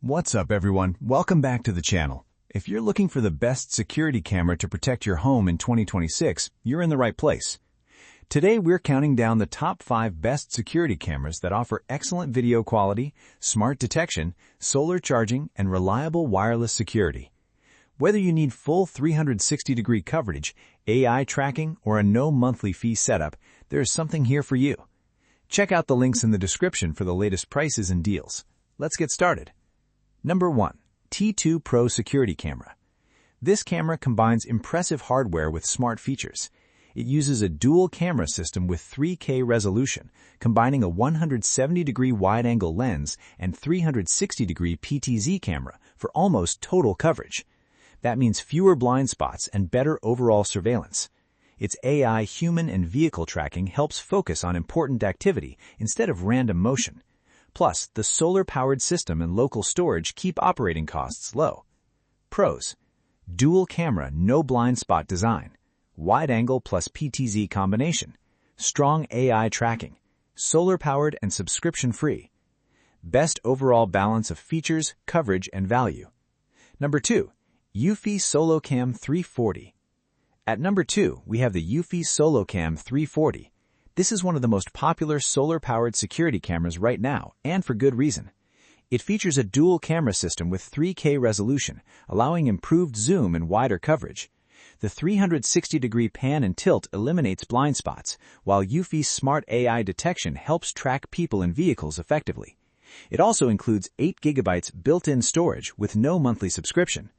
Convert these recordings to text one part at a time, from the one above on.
What's up, everyone? Welcome back to the channel. If you're looking for the best security camera to protect your home in 2026, you're in the right place. Today, we're counting down the top 5 best security cameras that offer excellent video quality, smart detection, solar charging, and reliable wireless security. Whether you need full 360-degree coverage, AI tracking, or a no monthly fee setup, there is something here for you. Check out the links in the description for the latest prices and deals. Let's get started. Number 1. T2 Pro Security Camera. This camera combines impressive hardware with smart features. It uses a dual camera system with 3K resolution, combining a 170-degree wide-angle lens and 360-degree PTZ camera for almost total coverage. That means fewer blind spots and better overall surveillance. Its AI human and vehicle tracking helps focus on important activity instead of random motion. Plus, the solar-powered system and local storage keep operating costs low. Pros: dual camera, no blind spot design, wide-angle plus PTZ combination, strong AI tracking, solar-powered and subscription-free. Best overall balance of features, coverage, and value. Number 2. Eufy SoloCam 340. At number 2, we have the Eufy SoloCam 340. This is one of the most popular solar-powered security cameras right now, and for good reason. It features a dual camera system with 3K resolution, allowing improved zoom and wider coverage. The 360-degree pan and tilt eliminates blind spots, while Eufy's smart AI detection helps track people and vehicles effectively. It also includes 8 GB built-in storage with no monthly subscription.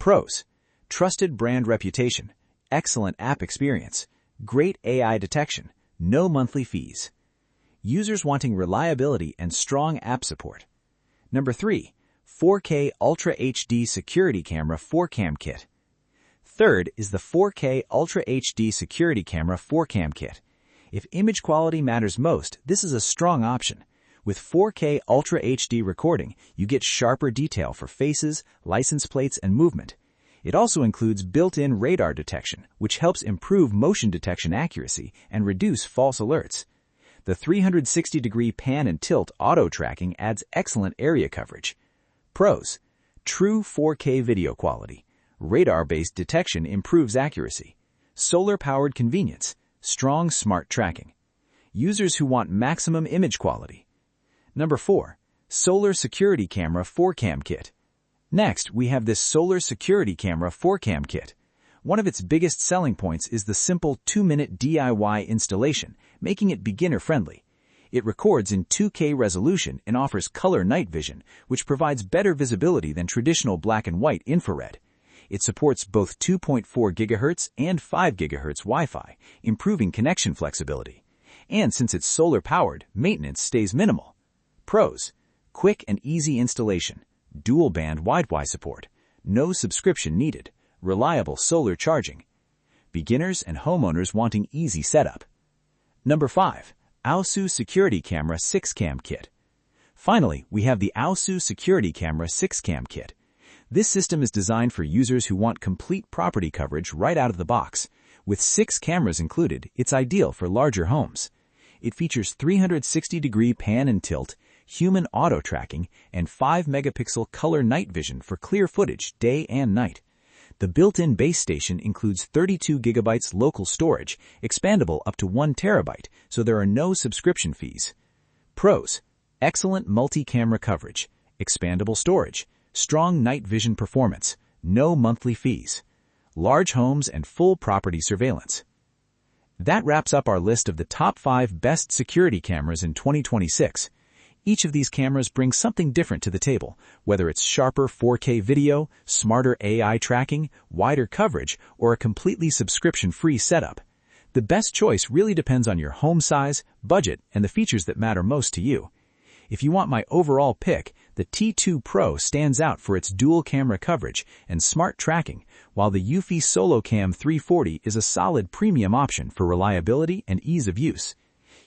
Pros: trusted brand reputation, excellent app experience, great AI detection, no monthly fees. Users wanting reliability and strong app support. Number 3. 4K Ultra HD Security Camera 4Cam Kit. Third is the 4K Ultra HD Security Camera 4Cam Kit. If image quality matters most, this is a strong option. With 4K Ultra HD recording, you get sharper detail for faces, license plates, and movement. It also includes built-in radar detection, which helps improve motion detection accuracy and reduce false alerts. The 360-degree pan and tilt auto tracking adds excellent area coverage. Pros: true 4K video quality. Radar-based detection improves accuracy. Solar-powered convenience. Strong smart tracking. Users who want maximum image quality. Number 4. Solar Security Camera 4Cam Kit. Next, we have this Solar Security Camera 4Cam Kit. One of its biggest selling points is the simple 2-minute DIY installation, making it beginner-friendly. It records in 2K resolution and offers color night vision, which provides better visibility than traditional black and white infrared. It supports both 2.4 GHz and 5 GHz Wi-Fi, improving connection flexibility. And since it's solar-powered, maintenance stays minimal. Pros: quick and easy installation. Dual-band Wi-Fi support, no subscription needed, reliable solar charging. Beginners and homeowners wanting easy setup. Number 5. aosu Security Camera 6Cam Kit. Finally, we have the aosu Security Camera 6Cam Kit. This system is designed for users who want complete property coverage right out of the box. With 6 cameras included, it's ideal for larger homes. It features 360-degree pan and tilt, human auto tracking, and 5-megapixel color night vision for clear footage day and night. The built-in base station includes 32 GB local storage, expandable up to 1 TB, so there are no subscription fees. Pros: excellent multi-camera coverage, expandable storage, strong night vision performance, no monthly fees, large homes and full property surveillance. That wraps up our list of the top 5 best security cameras in 2026. Each of these cameras brings something different to the table, whether it's sharper 4K video, smarter AI tracking, wider coverage, or a completely subscription-free setup. The best choice really depends on your home size, budget, and the features that matter most to you. If you want my overall pick, the T2 Pro stands out for its dual camera coverage and smart tracking, while the Eufy SoloCam 340 is a solid premium option for reliability and ease of use.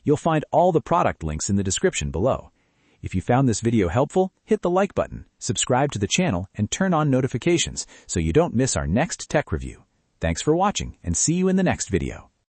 You'll find all the product links in the description below. If you found this video helpful, hit the like button, subscribe to the channel, and turn on notifications so you don't miss our next tech review. Thanks for watching, and see you in the next video.